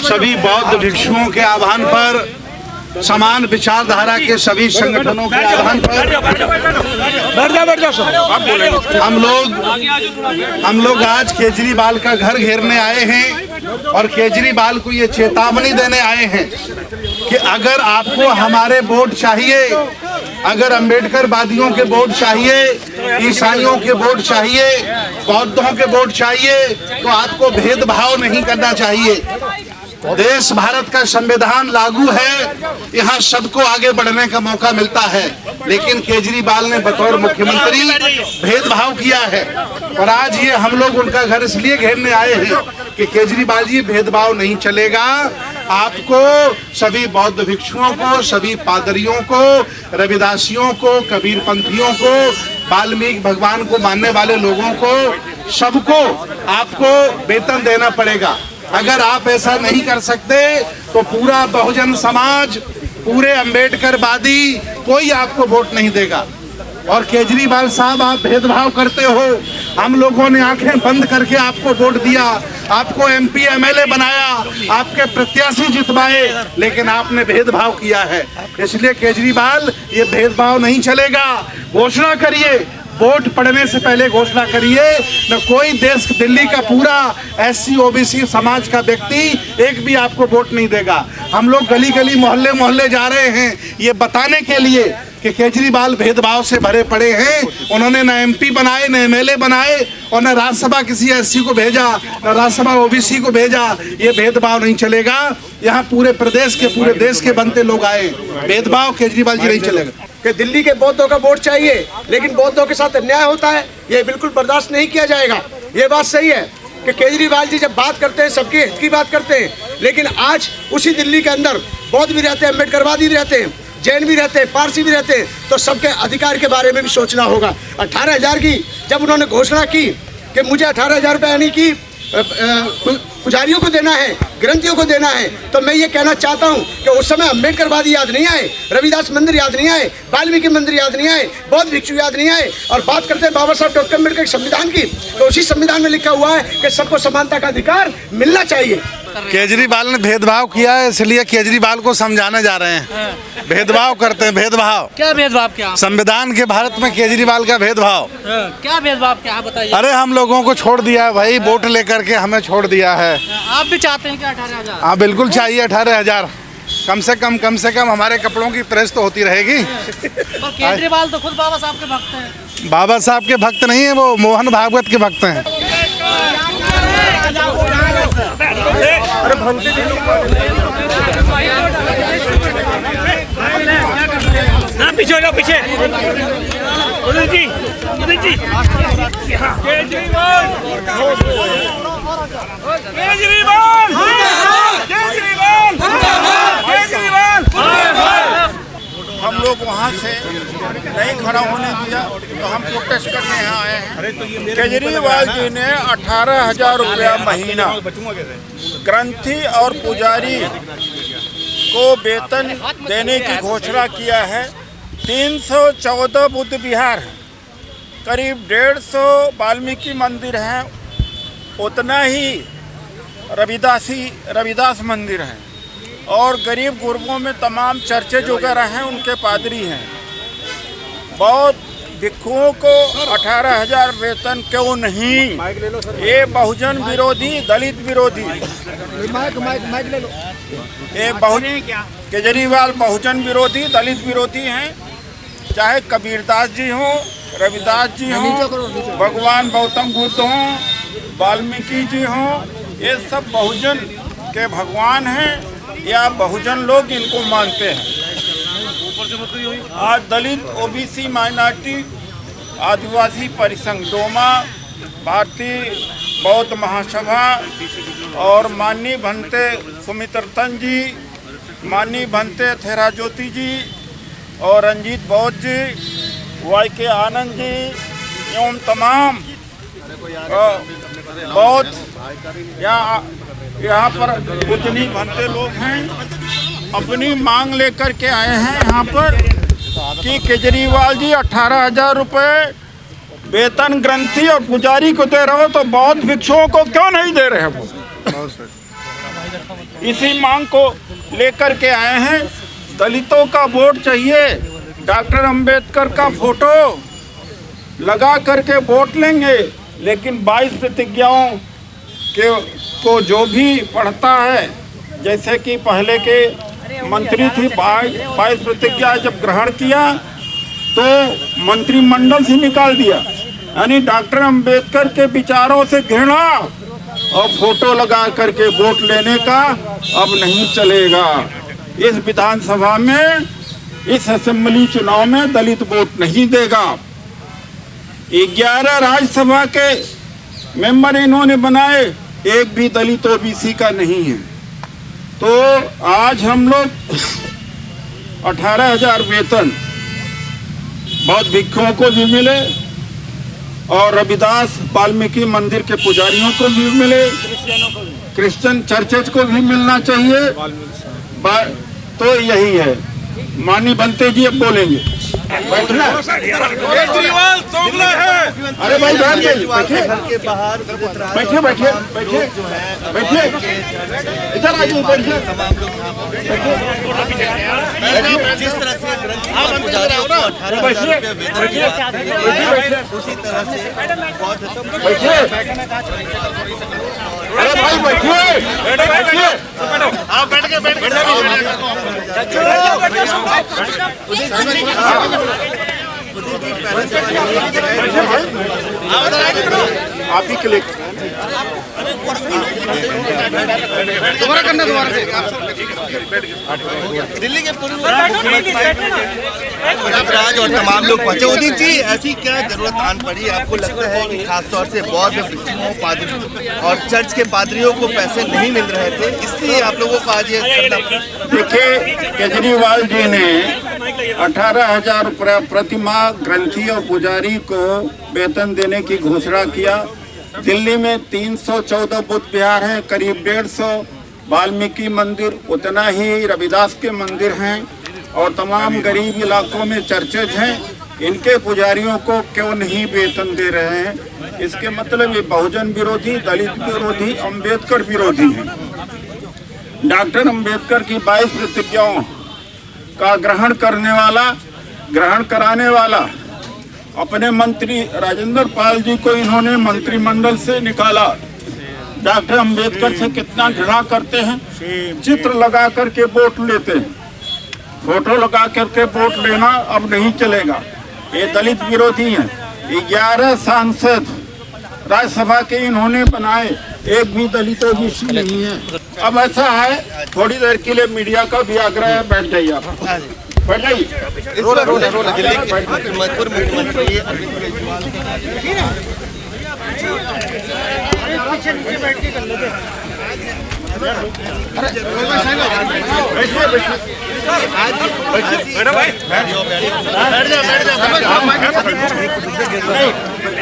सभी बौद्ध भिक्षुओं के आह्वान पर, समान विचारधारा के सभी संगठनों के आह्वान पर हम लोग आज केजरीवाल का घर घेरने आए हैं और केजरीवाल को ये चेतावनी देने आए हैं कि अगर आपको हमारे वोट चाहिए, अगर अंबेडकर वादियों के वोट चाहिए, ईसाइयों के वोट चाहिए, बौद्धों के वोट चाहिए, तो आपको भेदभाव नहीं करना चाहिए। देश भारत का संविधान लागू है, यहाँ सबको आगे बढ़ने का मौका मिलता है, लेकिन केजरीवाल ने बतौर मुख्यमंत्री भेदभाव किया है। और आज ये हम लोग उनका घर इसलिए घेरने आए हैं कि केजरीवाल जी भेदभाव नहीं चलेगा। आपको सभी बौद्ध भिक्षुओं को, सभी पादरियों को, रविदासियों को, कबीरपंथियों को, वाल्मीकि भगवान को मानने वाले लोगों को, सबको आपको वेतन देना पड़ेगा। अगर आप ऐसा नहीं कर सकते तो पूरा बहुजन समाज, पूरे अंबेडकरवादी कोई आपको वोट नहीं देगा। और केजरीवाल साहब, आप भेदभाव करते हो। हम लोगों ने आंखें बंद करके आपको वोट दिया, आपको MP MLA बनाया, आपके प्रत्याशी जितवाए, लेकिन आपने भेदभाव किया है। इसलिए केजरीवाल, ये भेदभाव नहीं चलेगा। घोषणा करिए, वोट पड़ने से पहले घोषणा करिए। न कोई देश, दिल्ली का पूरा SC OBC समाज का व्यक्ति एक भी आपको वोट नहीं देगा। हम लोग गली गली, मोहल्ले मोहल्ले जा रहे हैं ये बताने के लिए कि केजरीवाल भेदभाव से भरे पड़े हैं। उन्होंने न MP बनाए, न MLA बनाए, और न राज्यसभा किसी SC को भेजा, न राज्यसभा OBC को भेजा। ये भेदभाव नहीं चलेगा। यहाँ पूरे प्रदेश के, पूरे देश के बनते लोग आए, भेदभाव केजरीवाल जी नहीं चलेगा। कि दिल्ली के बौद्धों का वोट चाहिए, लेकिन बौद्धों के साथ अन्याय होता है, ये बिल्कुल बर्दाश्त नहीं किया जाएगा। ये बात सही है कि केजरीवाल जी जब बात करते हैं सबके हित की बात करते हैं, लेकिन आज उसी दिल्ली के अंदर बौद्ध भी रहते हैं, अम्बेडकरवादी भी रहते हैं, जैन भी रहते हैं, पारसी भी रहते हैं, तो सबके अधिकार के बारे में भी सोचना होगा। 18,000 की जब उन्होंने घोषणा की कि मुझे 18,000 रुपये यानी कि पुजारियों को देना है, ग्रंथियों को देना है, तो मैं ये कहना चाहता हूँ कि उस समय अम्बेडकरवादी याद नहीं आए, रविदास मंदिर याद नहीं आए, वाल्मीकि मंदिर याद नहीं आए, बौद्ध भिक्षु याद नहीं आए। और बात करते हैं बाबा साहब डॉक्टर अम्बेडकर के संविधान की, तो उसी संविधान में लिखा हुआ है कि सबको समानता का अधिकार मिलना चाहिए। केजरीवाल ने भेदभाव किया है, इसलिए केजरीवाल को समझाने जा रहे हैं। भेदभाव करते हैं, भेदभाव। क्या भेदभाव? क्या संविधान के भारत में केजरीवाल का भेदभाव? क्या भेदभाव क्या बताइए? अरे हम लोगों को छोड़ दिया है भाई, वोट लेकर के हमें छोड़ दिया है। आप भी चाहते हैं कि 18,000? हाँ बिल्कुल चाहिए 18,000। कम से कम हमारे कपड़ों की प्रेस तो होती रहेगी। पर केजरीवाल तो खुद बाबा साहब के भक्त हैं। बाबा साहब के भक्त नहीं है, वो मोहन भागवत के भक्त हैं। ना पीछे हो जाओ, पीछे उदय जी, उदय जी। केजरीवाल, केजरीवाल, केजरीवाल, केजरीवाल। हम लोग वहाँ से नहीं खड़ा होने दिया तो हम प्रोटेस्ट करने यहाँ आए हैं। केजरीवाल जी ने 18,000 रुपया महीना ग्रंथी और पुजारी को वेतन देने की घोषणा किया है। 314 बुद्ध विहार है, करीब 150 वाल्मीकि मंदिर हैं, उतना ही रविदास मंदिर हैं, और गरीब गुरबों में तमाम चर्चे जो वगैरह हैं उनके पादरी हैं। बौद्ध भिक्षुओं को 18,000 वेतन क्यों नहीं? ये बहुजन विरोधी, दलित विरोधी, ये केजरीवाल बहुजन विरोधी, दलित विरोधी हैं। चाहे कबीरदास जी हों, रविदास जी हों, भगवान गौतम बुद्ध हों, वाल्मीकि जी हों, ये सब बहुजन के भगवान हैं या बहुजन लोग इनको मानते हैं। आज दलित, OBC, माइनॉरिटी, आदिवासी परिसंघ, डोमा, भारतीय बौद्ध महासभा और माननीय भंते सुमित्रतन जी, माननीय भंते थेरा ज्योति जी और रंजीत बौद्ध जी, YK आनंद जी एवं तमाम बौद्ध यहाँ पर उतनी भंते लोग हैं, अपनी मांग लेकर के आए हैं यहाँ पर कि केजरीवाल जी 18,000 रुपये वेतन ग्रंथी और पुजारी को दे रहे हो, तो बौद्ध भिक्षुओं को क्यों नहीं दे रहे हो? इसी मांग को लेकर के आए हैं। दलितों का वोट चाहिए, डॉक्टर अंबेडकर का फोटो लगा करके वोट लेंगे, लेकिन 22 प्रतिज्ञाओं को जो भी पढ़ता है, जैसे कि पहले के मंत्री थी 22 प्रतिज्ञा जब ग्रहण किया तो मंत्रिमंडल से निकाल दिया, यानी डॉक्टर अंबेडकर के विचारों से घृणा और फोटो लगा करके वोट लेने का अब नहीं चलेगा। इस विधानसभा में, इस असेंबली चुनाव में दलित वोट नहीं देगा। 11 राज्यसभा के मेंबर इन्होंने बनाए, एक भी दलित ओबीसी का नहीं है। तो आज हम लोग 18,000 वेतन बहुत भिक्षुओं को भी मिले और रविदास वाल्मीकि मंदिर के पुजारियों को भी मिले, क्रिश्चियन चर्चेज को भी मिलना चाहिए। तो यही है। माननीय बनते जी अब बोलेंगे। बैठना, केजरीवाल दोगला है। अरे भाई बैठ जाइए, बैठिए बैठिए बैठिए बैठिए बैठिए, इधर आइए, बैठिए। जिस तरह से ग्रंथ पुजारियों को 18,000 रुपये वेतन उसी तरह से बैठिए, अरे भाई बैठिए बैठिए, आप बैठ के आप ही के लिए दोबारा करना, दोबारा से दिल्ली के पूर्व राज और तमाम लोग पहुंचे। उदित जी, ऐसी क्या जरूरत आन पड़ी? आपको लगता है कि खासतौर से बौद्ध भिक्षुओं, पादरियों और चर्च के पादरियों को पैसे नहीं मिल रहे थे, इसलिए आप लोगों को आज ये करना पड़ा? देखिए, केजरीवाल जी ने 18,000 रुपया प्रतिमाह ग्रंथी और पुजारी को वेतन देने की घोषणा किया। दिल्ली में 314 बुद्ध विहार हैं, करीब 150 वाल्मीकि मंदिर, उतना ही रविदास के मंदिर हैं और तमाम गरीब इलाकों में चर्चेज हैं। इनके पुजारियों को क्यों नहीं वेतन दे रहे हैं? इसके मतलब ये बहुजन विरोधी, दलित विरोधी, अंबेडकर विरोधी हैं। डॉक्टर अंबेडकर की 22 प्रतिज्ञाओं का ग्रहण कराने वाला अपने मंत्री राजेंद्र पाल जी को इन्होंने मंत्रिमंडल से निकाला। डॉक्टर अंबेडकर से कितना घृणा करते हैं। चित्र लगा करके वोट लेते हैं, फोटो लगा करके वोट लेना अब नहीं चलेगा। ये दलित विरोधी हैं। 11 सांसद राज्यसभा के इन्होंने बनाए, एक भी दलित ओबीसी नहीं है। अब ऐसा है, थोड़ी देर के लिए मीडिया का भी आग्रह है, बैठ जाइए आप, बैठ जाइए। दिल्ली के मणिपुर मुख्यमंत्री अरविंद केजरीवाल बैठ जाओ,